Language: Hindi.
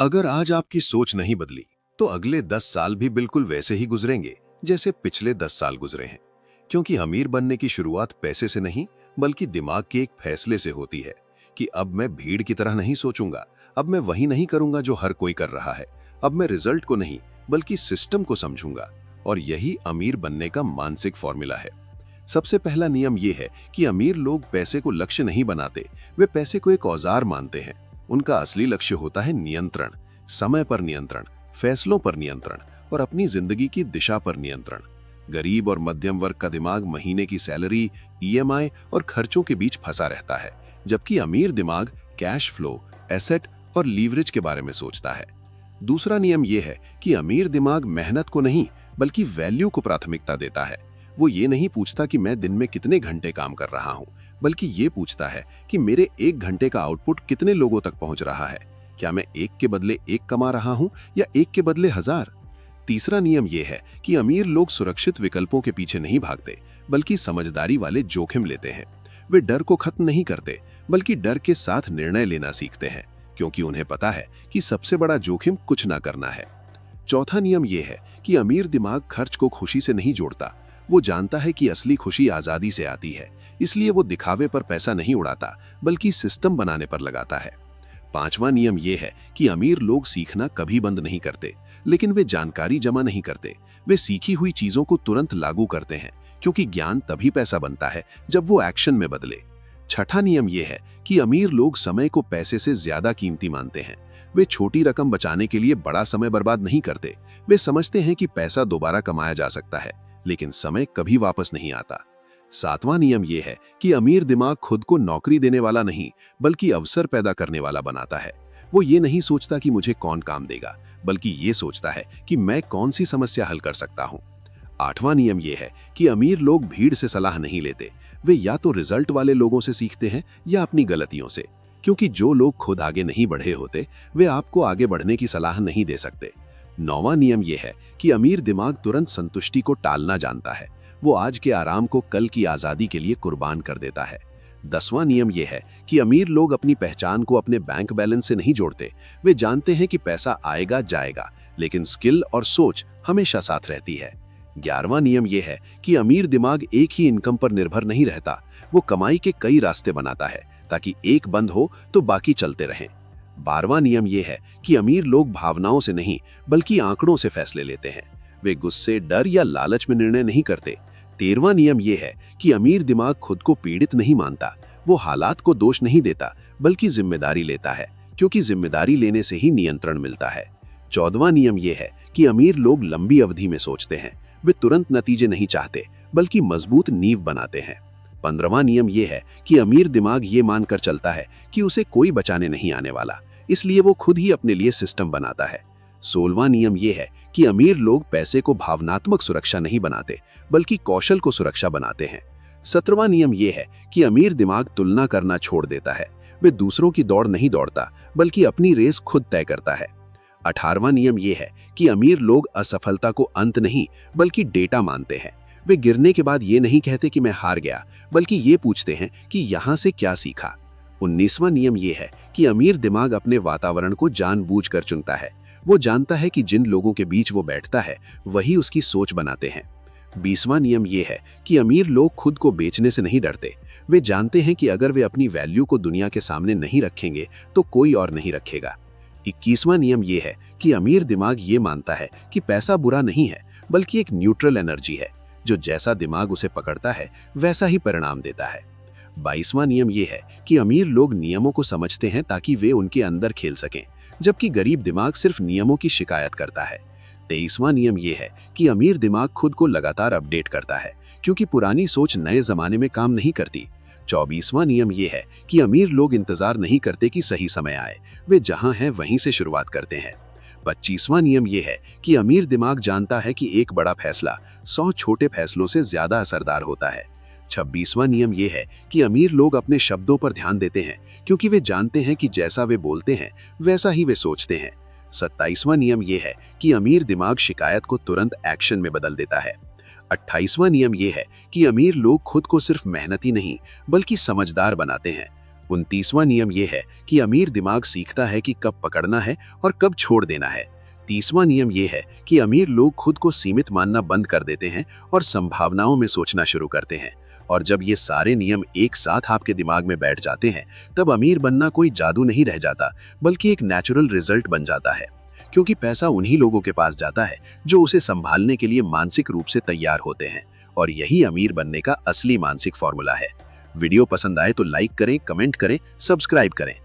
अगर आज आपकी सोच नहीं बदली, तो अगले 10 साल भी बिल्कुल वैसे ही गुजरेंगे जैसे पिछले 10 साल गुजरे हैं। क्योंकि अमीर बनने की शुरुआत पैसे से नहीं, बल्कि दिमाग के एक फैसले से होती है कि अब मैं भीड़ की तरह नहीं सोचूंगा, अब मैं वही नहीं करूंगा जो हर कोई कर रहा है, अब मैं रिजल्ट को नहीं, बल्कि सिस्टम को समझूंगा। और यही अमीर बनने का मानसिक फॉर्मूला है। सबसे पहला नियम यह है कि अमीर लोग पैसे को लक्ष्य नहीं बनाते, वे पैसे को एक औजार मानते हैं। उनका असली लक्ष्य होता है नियंत्रण, समय पर नियंत्रण, फैसलों पर नियंत्रण और अपनी जिंदगी की दिशा पर नियंत्रण। गरीब और मध्यम वर्ग का दिमाग महीने की सैलरी, ईएमआई और खर्चों के बीच फंसा रहता है, जबकि अमीर दिमाग कैश फ्लो, एसेट और लीवरेज के बारे में सोचता है। दूसरा नियम यह है कि अमीर दिमाग मेहनत को नहीं, बल्कि वैल्यू को प्राथमिकता देता है। वो ये नहीं पूछता कि मैं दिन में कितने घंटे काम कर रहा हूं, बल्कि ये पूछता है कि मेरे 1 घंटे का आउटपुट कितने लोगों तक पहुंच रहा है। क्या मैं 1 के बदले 1 कमा रहा हूं या 1 के बदले 1000? तीसरा नियम यह है कि अमीर लोग सुरक्षित विकल्पों के पीछे नहीं भागते, बल्कि समझदारी वाले जोखिम लेते हैं। वे डर को खत्म नहीं करते, बल्कि डर के साथ निर्णय लेना सीखते हैं, क्योंकि उन्हें पता है कि सबसे बड़ा जोखिम कुछ ना करना है। चौथा नियम यह है कि अमीर दिमाग खर्च को खुशी से नहीं जोड़ता। वो जानता है कि असली खुशी आजादी से आती है, इसलिए वो दिखावे पर पैसा नहीं उड़ाता, बल्कि सिस्टम बनाने पर लगाता है। पांचवा नियम यह है कि अमीर लोग सीखना कभी बंद नहीं करते, लेकिन वे जानकारी जमा नहीं करते। वे सीखी हुई चीजों को तुरंत लागू करते हैं, क्योंकि ज्ञान तभी पैसा बनता है जब वो एक्शन में बदले। छठा नियम यह है कि अमीर लोग समय को पैसे से ज्यादा कीमती मानते हैं। वे छोटी रकम बचाने के लिए बड़ा समय बर्बाद नहीं करते। वे समझते हैं कि पैसा दोबारा कमाया जा सकता है, लेकिन समय कभी वापस नहीं आता। सातवां नियम यह है कि अमीर दिमाग खुद को नौकरी देने वाला नहीं, बल्कि अवसर पैदा करने वाला बनाता है। वो ये नहीं सोचता कि मुझे कौन काम देगा, बल्कि ये सोचता है कि मैं कौन सी समस्या हल कर सकता हूँ। आठवां नियम यह है कि अमीर लोग भीड़ से सलाह नहीं लेते। वे या तो रिजल्ट वाले लोगों से सीखते हैं या अपनी गलतियों से, क्योंकि जो लोग खुद आगे नहीं बढ़े होते, वे आपको आगे बढ़ने की सलाह नहीं दे सकते। नौवां नियम यह है कि अमीर दिमाग तुरंत संतुष्टि को टालना जानता है। वो आज के आराम को कल की आजादी के लिए कुर्बान कर देता है। 10वां नियम यह है कि अमीर लोग अपनी पहचान को अपने बैंक बैलेंस से नहीं जोड़ते। वे जानते हैं कि पैसा आएगा जाएगा, लेकिन स्किल और सोच हमेशा साथ रहती है। 11वां नियम यह है कि अमीर दिमाग एक ही इनकम पर निर्भर नहीं रहता। वो कमाई के कई रास्ते बनाता है, ताकि एक बंद हो तो बाकी चलते रहें। 12वां नियम यह है कि अमीर लोग भावनाओं से नहीं, बल्कि आंकड़ों से फैसले लेते हैं। वे गुस्से, डर या लालच में निर्णय नहीं करते। 13वां नियम यह है कि अमीर दिमाग खुद को पीड़ित नहीं मानता। वो हालात को दोष नहीं देता, बल्कि जिम्मेदारी लेता है, क्योंकि जिम्मेदारी लेने से ही नियंत्रण मिलता है। 14वां नियम यह है कि अमीर लोग लंबी अवधि में सोचते हैं। वे तुरंत नतीजे नहीं चाहते, बल्कि मजबूत नींव बनाते हैं। 15वां नियम यह है कि अमीर दिमाग ये मानकर चलता है कि उसे कोई बचाने नहीं आने वाला, इसलिए वो खुद ही अपने लिए सिस्टम बनाता है। 16वां नियम यह है कि अमीर लोग पैसे को भावनात्मक सुरक्षा नहीं बनाते, बल्कि कौशल को सुरक्षा बनाते हैं। 17वां नियम यह है कि अमीर दिमाग तुलना करना छोड़ देता है। वे दूसरों की दौड़ नहीं दौड़ता, बल्कि अपनी रेस खुद तय करता है। 18वां नियम यह है कि अमीर लोग असफलता को अंत नहीं, बल्कि डेटा मानते हैं। वे गिरने के बाद ये नहीं कहते कि मैं हार गया, बल्कि ये पूछते हैं कि यहाँ से क्या सीखा। 19वां नियम यह है कि अमीर दिमाग अपने वातावरण को जानबूझकर चुनता है। वो जानता है कि जिन लोगों के बीच वो बैठता है, वही उसकी सोच बनाते हैं। 20वां नियम यह है कि अमीर लोग खुद को बेचने से नहीं डरते। वे जानते हैं कि अगर वे अपनी वैल्यू को दुनिया के सामने नहीं रखेंगे, तो कोई और नहीं रखेगा। 21वां नियम यह है कि अमीर दिमाग ये मानता है कि पैसा बुरा नहीं है, बल्कि एक न्यूट्रल एनर्जी है। जो जैसा दिमाग उसे पकड़ता है, वैसा ही परिणाम देता है। 22वां नियम यह है कि अमीर लोग नियमों को समझते हैं ताकि वे उनके अंदर खेल सकें, जबकि गरीब दिमाग सिर्फ नियमों की शिकायत करता है। 23वां नियम यह है कि अमीर दिमाग खुद को लगातार अपडेट करता है, क्योंकि पुरानी सोच नए जमाने में काम नहीं करती। 24वां नियम यह है कि अमीर लोग इंतजार नहीं करते कि सही समय आए, वे जहां हैं वहीं से शुरुआत करते हैं। 25वां नियम यह है कि अमीर दिमाग जानता है कि एक बड़ा फैसला 100 छोटे फैसलों से ज्यादा असरदार होता है। 26वां नियम यह है कि अमीर लोग अपने शब्दों पर ध्यान देते हैं, क्योंकि वे जानते हैं कि जैसा वे बोलते हैं, वैसा ही वे सोचते हैं। 27वां नियम यह है कि अमीर दिमाग शिकायत को तुरंत एक्शन में बदल देता है। 28वां नियम यह है कि अमीर लोग खुद को सिर्फ मेहनती नहीं, बल्कि समझदार बनाते हैं। 29वां नियम ये है कि अमीर दिमाग सीखता है कि कब पकड़ना है और कब छोड़ देना है। 30वां नियम ये है कि अमीर लोग खुद को सीमित मानना बंद कर देते हैं और संभावनाओं में सोचना शुरू करते हैं। और जब ये सारे नियम एक साथ आपके दिमाग में बैठ जाते हैं, तब अमीर बनना कोई जादू नहीं रह जाता, बल्कि एक नेचुरल रिजल्ट बन जाता है। क्योंकि पैसा उन्हीं लोगों के पास जाता है जो उसे संभालने के लिए मानसिक रूप से तैयार होते हैं। और यही अमीर बनने का असली मानसिक फॉर्मूला है। वीडियो पसंद आए तो लाइक करें, कमेंट करें, सब्सक्राइब करें।